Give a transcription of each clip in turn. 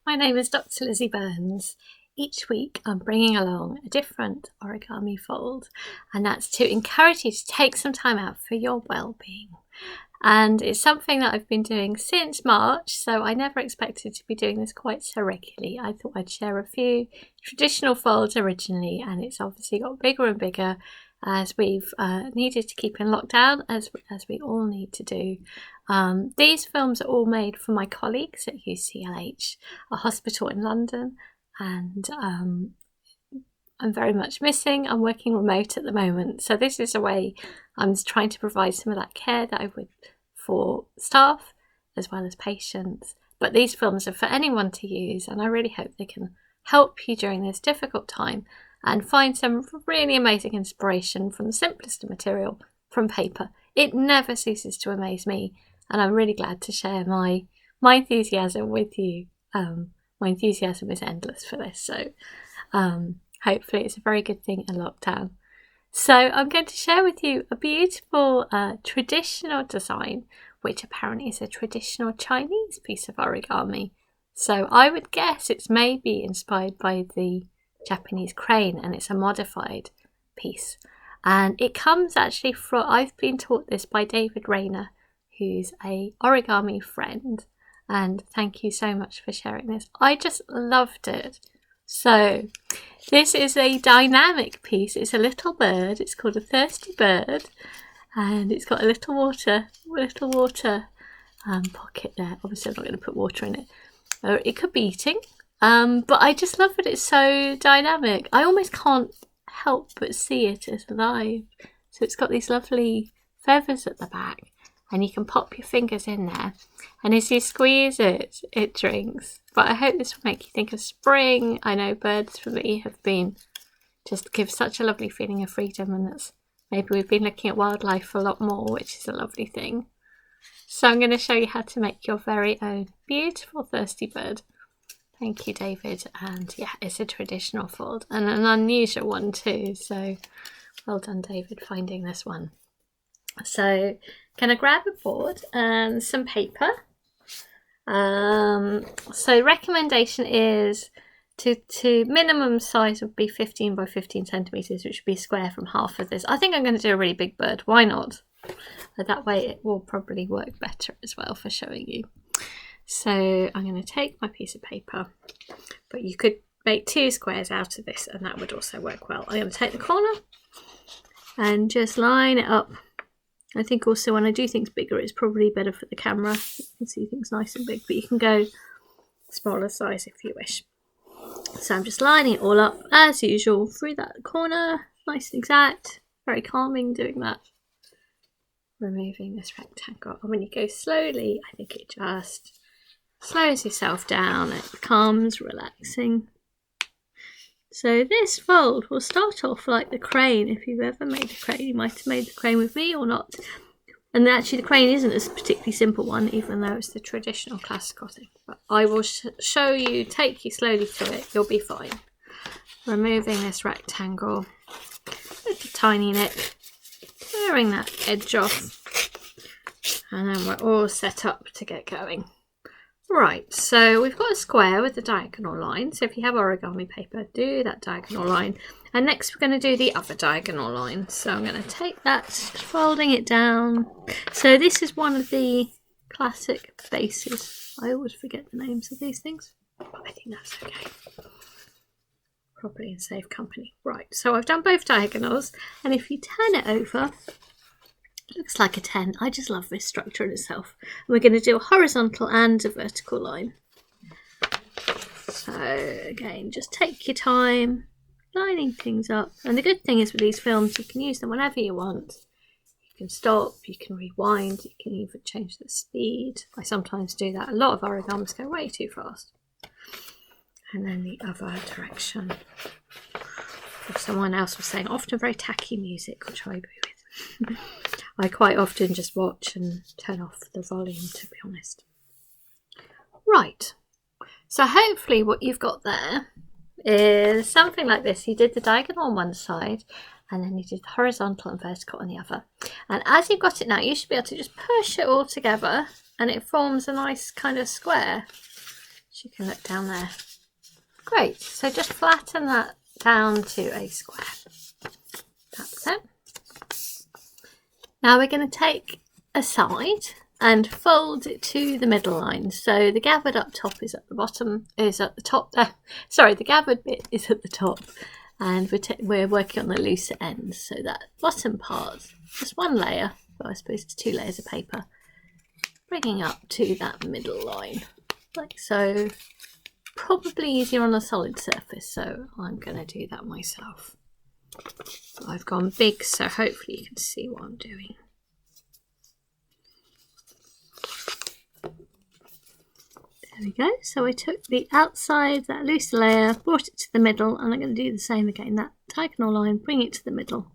My name is Dr. Lizzie Burns. Each week I'm bringing along a different origami fold, and that's to encourage you to take some time out for your well-being. And it's something that I've been doing since March, so I never expected to be doing this quite so regularly. I thought I'd share a few traditional folds originally, and it's obviously got bigger and bigger as we've needed to keep in lockdown, as we all need to do. These films are all made for my colleagues at UCLH, a hospital in London, and I'm very much missing. I'm working remote at the moment, so this is a way I'm trying to provide some of that care that I would for staff as well as patients. But these films are for anyone to use, and I really hope they can help you during this difficult time and find some really amazing inspiration from the simplest of material, from paper. It never ceases to amaze me, and I'm really glad to share my enthusiasm with you. My enthusiasm is endless for this, so hopefully it's a very good thing in lockdown. So I'm going to share with you a beautiful traditional design, which apparently is a traditional Chinese piece of origami. So I would guess it's maybe inspired by the Japanese crane, and it's a modified piece. And it comes actually from, I've been taught this by David Rayner, who's a origami friend. And thank you so much for sharing this. I just loved it. So this is a dynamic piece. It's a little bird. It's called a thirsty bird, and it's got a little water pocket there. Obviously I'm not going to put water in it. It could be eating, but I just love that it's so dynamic. I almost can't help but see it as alive. So it's got these lovely feathers at the back, and you can pop your fingers in there, and as you squeeze it, it drinks. But I hope this will make you think of spring. I know birds for me have been, just give such a lovely feeling of freedom, and that's maybe we've been looking at wildlife a lot more, which is a lovely thing. So I'm going to show you how to make your very own beautiful thirsty bird. Thank you, David. And yeah, it's a traditional fold and an unusual one too. So well done, David, finding this one. So can I grab a board and some paper? So recommendation is to minimum size would be 15 by 15 centimeters, which would be square from half of this. I think I'm going to do a really big bird. Why not? That way it will probably work better as well for showing you. So I'm going to take my piece of paper, but you could make 2 squares out of this, and that would also work well. I'm going to take the corner and just line it up. I think also when I do things bigger, it's probably better for the camera. You can see things nice and big, but you can go smaller size if you wish. So I'm just lining it all up as usual through that corner, nice and exact. Very calming doing that. Removing this rectangle, and when you go slowly, I think it just slows yourself down. It becomes relaxing. So this fold will start off like the crane. If you've ever made a crane, you might have made the crane with me or not. And actually the crane isn't a particularly simple one, even though it's the traditional classical thing. But I will show you, take you slowly through it. You'll be fine. Removing this rectangle, little tiny nick, clearing that edge off, and then we're all set up to get going. Right, so we've got a square with a diagonal line. So if you have origami paper, do that diagonal line. And next we're going to do the other diagonal line. So I'm going to take that, folding it down. So this is one of the classic bases. I always forget the names of these things, but I think that's okay. Probably in safe company. Right, so I've done both diagonals, and if you turn it over, it looks like a 10. I just love this structure in itself. And we're going to do a horizontal and a vertical line. So again, just take your time, lining things up. And the good thing is with these films, you can use them whenever you want. You can stop, you can rewind, you can even change the speed. I sometimes do that. A lot of origamis go way too fast. And then the other direction. Someone else was saying, often very tacky music, which I agree with. I quite often just watch and turn off the volume, to be honest. Right, so hopefully what you've got there is something like this. You did the diagonal on one side, and then you did the horizontal and vertical on the other. And as you've got it now, you should be able to just push it all together, and it forms a nice kind of square. As you can look down there. Great, so just flatten that down to a square. That's it. Now we're going to take a side and fold it to the middle line. So the gathered up top is at the bottom, is at the top there. Sorry, the gathered bit is at the top, and we're working on the looser ends. So that bottom part, just one layer, well I suppose it's 2 layers of paper, bringing up to that middle line, like so. Probably easier on a solid surface, so I'm going to do that myself. I've gone big, so hopefully you can see what I'm doing. There we go. So I took the outside, that loose layer, brought it to the middle, and I'm going to do the same again. That diagonal line, bring it to the middle.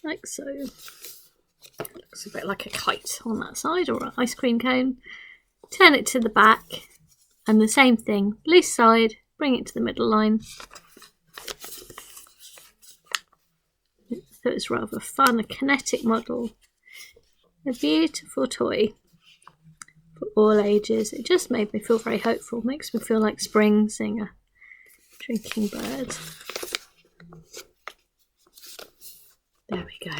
Like so. Looks a bit like a kite on that side, or an ice cream cone. Turn it to the back, and the same thing. Loose side, bring it to the middle line. So it's rather fun, a kinetic model. A beautiful toy. For all ages. It just made me feel very hopeful. Makes me feel like spring, seeing a drinking bird. There we go.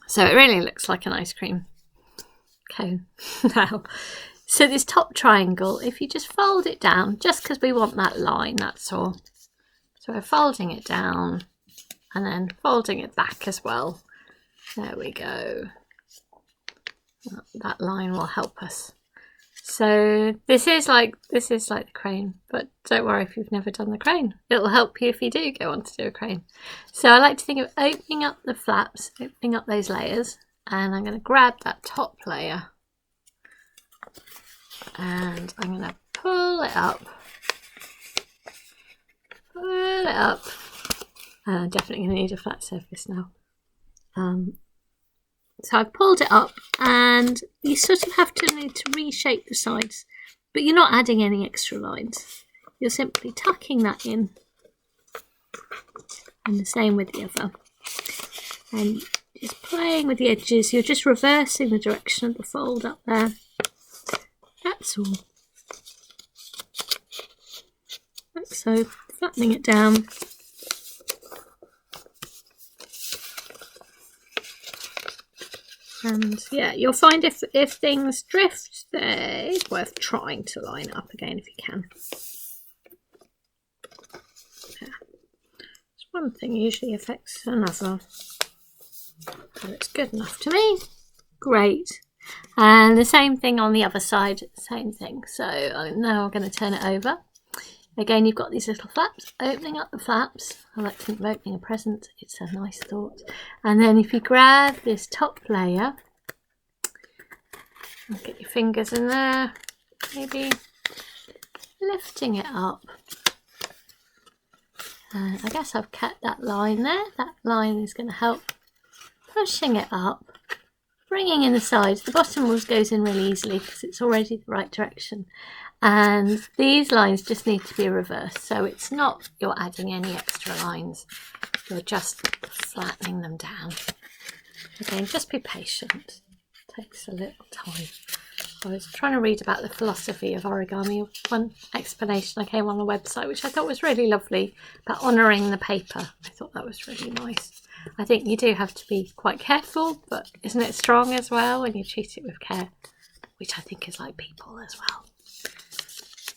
So it really looks like an ice cream cone now. So this top triangle, if you just fold it down, just because we want that line, that's all. So we're folding it down and then folding it back as well. There we go. That line will help us. So this is like the crane, but don't worry if you've never done the crane. It'll help you if you do go on to do a crane. So I like to think of opening up the flaps, opening up those layers, and I'm going to grab that top layer and I'm going to pull it up. Pull it up. I'm definitely going to need a flat surface now. So I've pulled it up, and you sort of need to reshape the sides, but you're not adding any extra lines. You're simply tucking that in, and the same with the other. And just playing with the edges, you're just reversing the direction of the fold up there. That's all. Like so, flattening it down. And yeah, you'll find if things drift, it's worth trying to line up again if you can. Yeah. One thing usually affects another. So it's good enough to me. Great. And the same thing on the other side, same thing. So now I'm going to turn it over. Again, you've got these little flaps, opening up the flaps. I like to think of opening a present, it's a nice thought. And then if you grab this top layer, and get your fingers in there, maybe lifting it up. I guess I've kept that line there. That line is going to help pushing it up, bringing in the sides. The bottom goes in really easily because it's already the right direction. And these lines just need to be reversed, so it's not you're adding any extra lines, you're just flattening them down. Again, just be patient, it takes a little time. I was trying to read about the philosophy of origami. One explanation I came on a website which I thought was really lovely about honouring the paper. I thought that was really nice. I think you do have to be quite careful, but isn't it strong as well when you treat it with care, which I think is like people as well.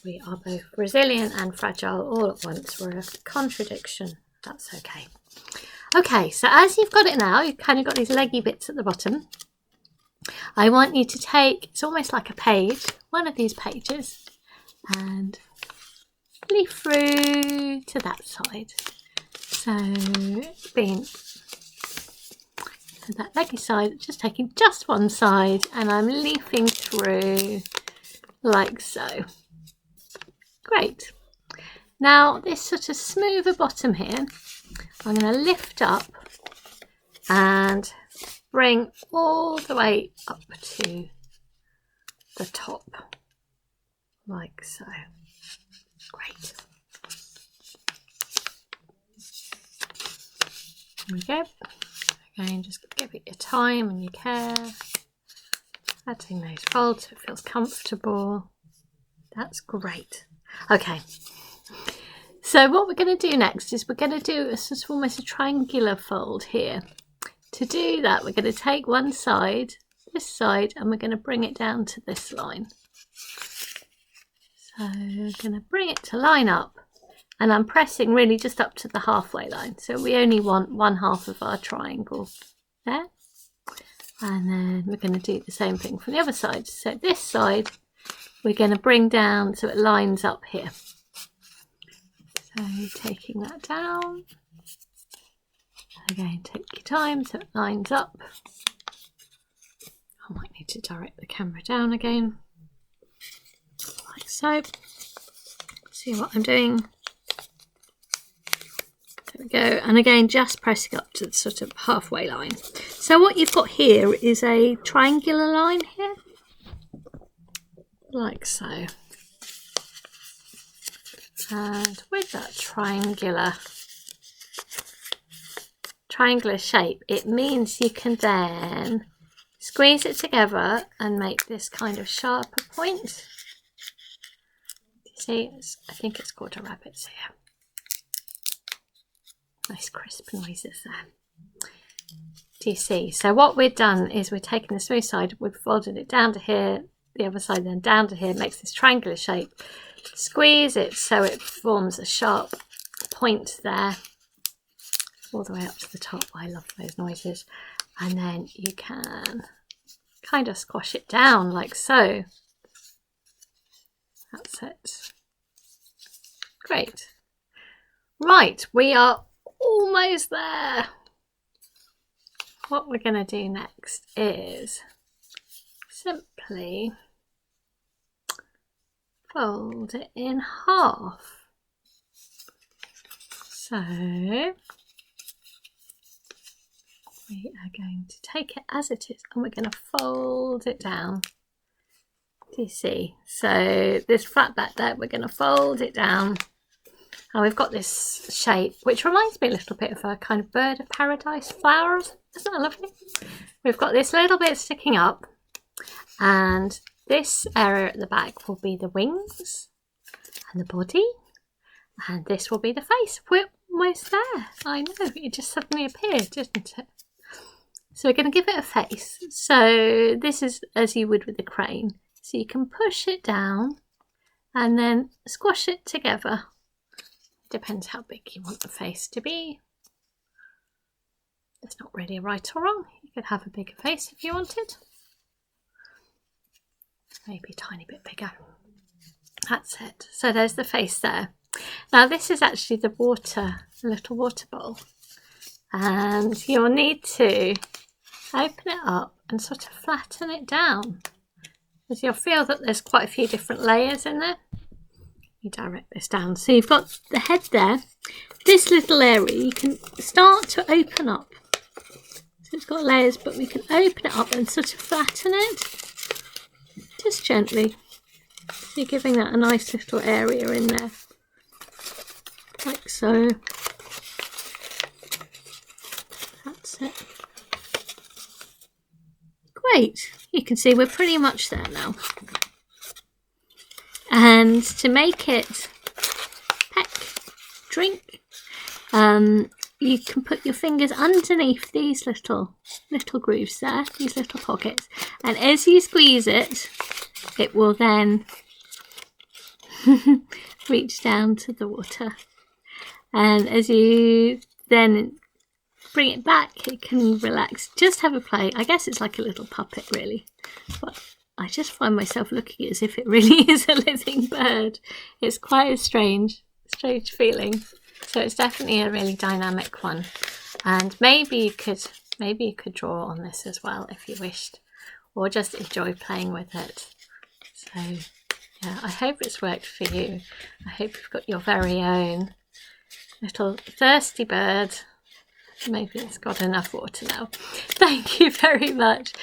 We are both resilient and fragile all at once. We're a contradiction. That's okay. Okay, so as you've got it now, you've kind of got these leggy bits at the bottom. I want you to take, it's almost like a page, one of these pages, and leaf through to that side. So, being that leggy side, just taking just one side, and I'm leafing through like so. Great. Now this sort of smoother bottom here, I'm going to lift up and bring all the way up to the top, like so. Great. There we go. Again, just give it your time and your care. Adding those folds so it feels comfortable. That's great. Okay, so what we're going to do next is we're going to do a sort of almost a triangular fold here. To do that, we're going to take one side, this side, and we're going to bring it down to this line. So we're going to bring it to line up, and I'm pressing really just up to the halfway line. So we only want one half of our triangle there. And then we're going to do the same thing from the other side. So this side, we're going to bring down so it lines up here. So taking that down. Again, take your time so it lines up. I might need to direct the camera down again, like so. See what I'm doing. There we go. And again, just pressing up to the sort of halfway line. So what you've got here is a triangular line here, like so. And with that triangular shape, it means you can then squeeze it together and make this kind of sharper point. Do you see? I think it's called a rabbit's here. Nice crisp noises there. Do you see? So what we've done is we're taking the smooth side, we've folded it down to here, the other side then down to here, it makes this triangular shape. Squeeze it so it forms a sharp point there, all the way up to the top. I love those noises. And then you can kind of squash it down like so. That's it. Great. Right, we are almost there. What we're going to do next is simply fold it in half. So we are going to take it as it is and we're going to fold it down. Do you see? So this flat back there, we're going to fold it down. And we've got this shape, which reminds me a little bit of a kind of bird of paradise flowers. Isn't that lovely? We've got this little bit sticking up, and this area at the back will be the wings and the body, and this will be the face. We're almost there. I know, it just suddenly appeared, didn't it? So we're going to give it a face. So this is as you would with the crane. So you can push it down and then squash it together. Depends how big you want the face to be. There's not really a right or wrong. You could have a bigger face if you wanted. Maybe a tiny bit bigger. That's it. So there's the face there. Now this is actually the water, a little water bowl. And you'll need to open it up and sort of flatten it down. Because you'll feel that there's quite a few different layers in there. You direct this down. So you've got the head there. This little area you can start to open up. So it's got layers, but we can open it up and sort of flatten it. Just gently. So you're giving that a nice little area in there. Like so. That's it. Great. You can see we're pretty much there now. And to make it peck, drink, you can put your fingers underneath these little grooves there, these little pockets, and as you squeeze it, it will then reach down to the water. And as you then bring it back, it can relax. Just have a play. I guess it's like a little puppet, really. But I just find myself looking as if it really is a living bird. It's quite a strange feeling. So it's definitely a really dynamic one. And maybe you could draw on this as well if you wished, or just enjoy playing with it. So yeah, I hope it's worked for you. I hope you've got your very own little thirsty bird. Maybe it's got enough water now. Thank you very much,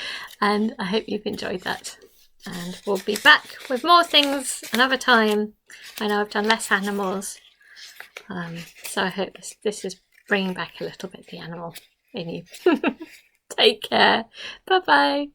and I hope you've enjoyed that. And we'll be back with more things another time. I know I've done less animals, so I hope this is bringing back a little bit the animal in you. Take care. Bye bye.